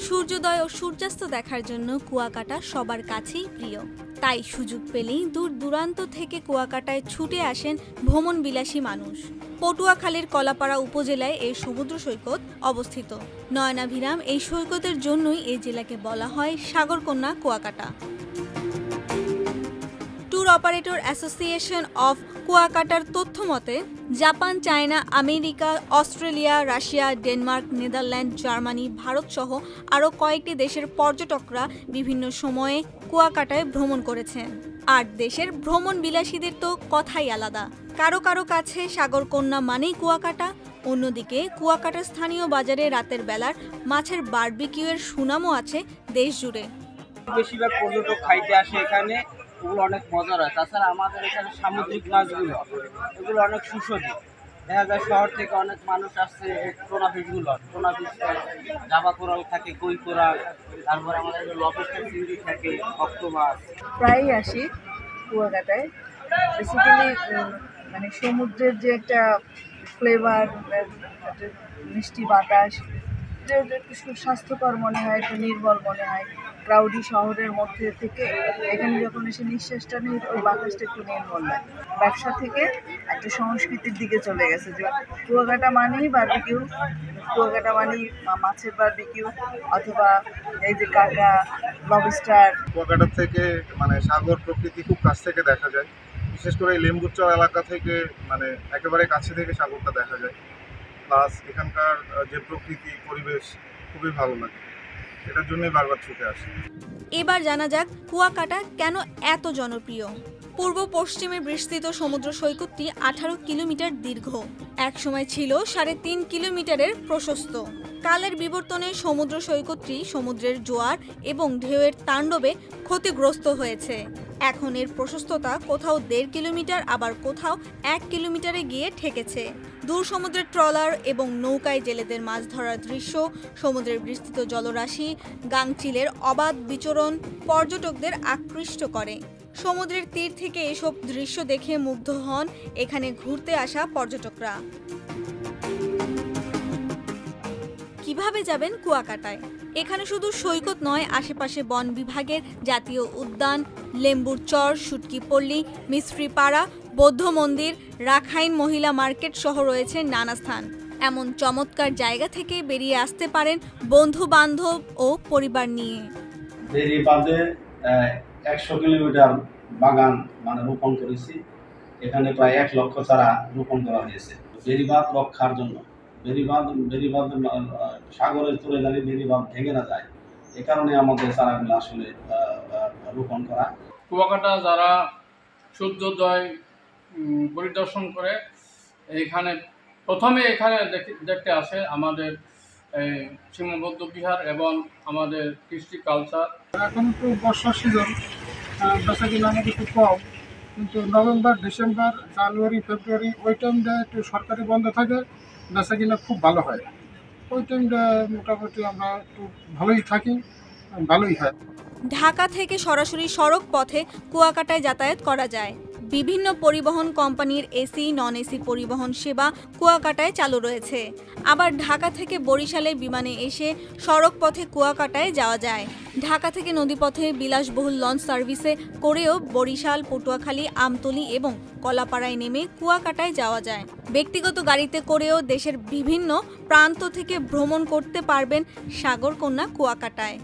সূর্যোদয় ও সূর্যাস্ত দেখার জন্য কুয়াকাটা সবার কাছেই প্রিয়। তাই সুযোগ পেলেই দূর দূরান্ত থেকে কুয়াকাটায় ছুটে আসেন ভ্রমণবিলাসী মানুষ। পটুয়াখালীর কলাপাড়া উপজেলায় এই সমুদ্র সৈকত অবস্থিত। নয়নাভিরাম এই সৈকতের জন্যই এই জেলাকে বলা হয় সাগরকন্যা Kuakata. Tour operator association of কুয়াকাটার তথ্য মতে Japan, China, America, Australia, Russia, Denmark, Netherland, Germany, Bharat সহ আরও কয়েকটি দেশের পর্যটকরা বিভিন্ন সময়ে কুয়াকাটায় ভ্রমণ করেছেন। আর দেশের ভ্রমণ বিলাসীদের তো কথাই আলাদা। কারো কারো কাছে সাগরকন্যা মানেই কুয়াকাটা। অন্যদিকে কুয়াকাটার স্থানীয় বাজারে রাতের বেলার মাছের বারবিকিউয়ের সুনামও আছে দেশ জুড়ে। বেশিরভাগ পর্যটক খাইতে আসে এখানে, ওগুলো অনেক মজার হয়। তাছাড়া আমাদের এখানে সামুদ্রিক মাছগুলো এগুলো অনেক সুস্বাদু। দেখা যায় শহর থেকে অনেক মানুষ আসছে টোনা ফিশগুলো, টোনা ফিশ, জাবা কোরাল থাকে, কই কোরাল, তারপর আমাদের লবস্টার চিংড়ি থাকে, অক্টোপাস। প্রায়ই আসি কুয়াকাটায়। বেসিক্যালি মানে সমুদ্রের যে একটা ফ্লেভার, মিষ্টি বাতাস, যে একটু সুস্বাস্থ্যকর মনে হয়, একটু নির্মল মনে হয়। ক্রাউডি শহরের মধ্যে থেকে এখানে যখন এসে নিঃশ্বাসটা নিই, ওই বাতাসটা একটু নির্মল লাগে। ব্যবসা থেকে একটা সংস্কৃতির দিকে চলে গেছে যে কুয়াকাটা মানেই বারবিকিউ, কুয়াকাটা মানেই মাছের বারবিকিউ, অথবা এই যে কাঁকড়া, লবস্টার। কুয়াকাটা থেকে মানে সাগর প্রকৃতি খুব কাছ থেকে দেখা যায়। বিশেষ করে এই লেম্বুচর এলাকা থেকে মানে একেবারে কাছে থেকে সাগরটা দেখা যায়। প্লাস এখানকার যে প্রকৃতি পরিবেশ খুবই ভালো লাগে, এটার জন্যই বারবার ছুটে আসে। এবার জানা যাক কুয়াকাটা কেন এত জনপ্রিয়। পূর্ব পশ্চিমে বিস্তৃত সমুদ্র সৈকতটি 18 কিলোমিটার দীর্ঘ। একসময় ছিল 3.5 কিলোমিটারের প্রশস্ত। কালের বিবর্তনে সমুদ্র সৈকতটি সমুদ্রের জোয়ার এবং ঢেউয়ের তাণ্ডবে ক্ষতিগ্রস্ত হয়েছে। এখন এর প্রশস্ততা কোথাও 1.5 কিলোমিটার, আবার কোথাও 1 কিলোমিটারে গিয়ে ঠেকেছে। দূর সমুদ্রের ট্রলার এবং নৌকায় জেলেদের মাছ ধরার দৃশ্য, সমুদ্রের বিস্তৃত জলরাশি, গাংচিলের অবাধ বিচরণ পর্যটকদের আকৃষ্ট করে। সমুদ্রের তীর থেকে এসব দৃশ্য দেখে মুগ্ধ হন এখানে ঘুরতে আসা পর্যটকরা। কিভাবে যাবেন কুয়াকাটায়? এখানে শুধু সৈকত নয়, আশেপাশে বন বিভাগের জাতীয় উদ্যান, লেম্বুর চর, শুটকিপল্লী, মিস্ত্রিপাড়া, বৌদ্ধ মন্দির, রাখাইন মহিলা মার্কেট সহ রয়েছে নানা স্থান। এমন চমৎকার জায়গা থেকে বেরিয়ে আসতে পারেন বন্ধু বান্ধব ও পরিবার নিয়ে। বেরিবাঁধে 100 কিলোমিটার বাগান মানে রোপণ করেছি। এখানে প্রায় 1 লক্ষ চারা রোপণ করা হয়েছে বেরিবাঁধ রক্ষার জন্য। বেরিবাঁধ সাগরের চলে গেলে বেরিবাঁধ ভেঙে না যায়, এ কারণে আমাদের চারাগুলো আসলে রোপণ করা। কুয়াকাটা যারা সূর্যোদয় পরিদর্শন করে এখানে প্রথমে দেখতে আসে আমাদের সীমাবদ্ধ বিহার এবং আমাদের কৃষ্টি কালচার। এখন তো বর্ষার সিজন, বেচা কিনা আমাদের একটু কম, কিন্তু নভেম্বর, ডিসেম্বর, জানুয়ারি, ফেব্রুয়ারি ওই টাইমটা একটু সরকারি বন্ধ থাকে, বেচা কিনা খুব ভালো হয়। ওই টাইমটা মোটামুটি আমরা একটু ভালোই থাকি, ভালোই হয়। ঢাকা থেকে সরাসরি সড়ক পথে কুয়াকাটায় যাতায়াত করা যায়। বিভিন্ন পরিবহন কোম্পানির এসি, নন এসি পরিবহন সেবা কুয়াকাটায় চালু রয়েছে। আবার ঢাকা থেকে বরিশালে বিমানে এসে সড়ক পথে কুয়াকাটায় যাওয়া যায়। ঢাকা থেকে নদীপথে বিলাসবহুল লঞ্চ সার্ভিসে করেও বরিশাল, পটুয়াখালী, আমতলী এবং কলাপাড়ায় নেমে কুয়াকাটায় যাওয়া যায়। ব্যক্তিগত গাড়িতে করেও দেশের বিভিন্ন প্রান্ত থেকে ভ্রমণ করতে পারবেন সাগরকন্যা কুয়াকাটায়।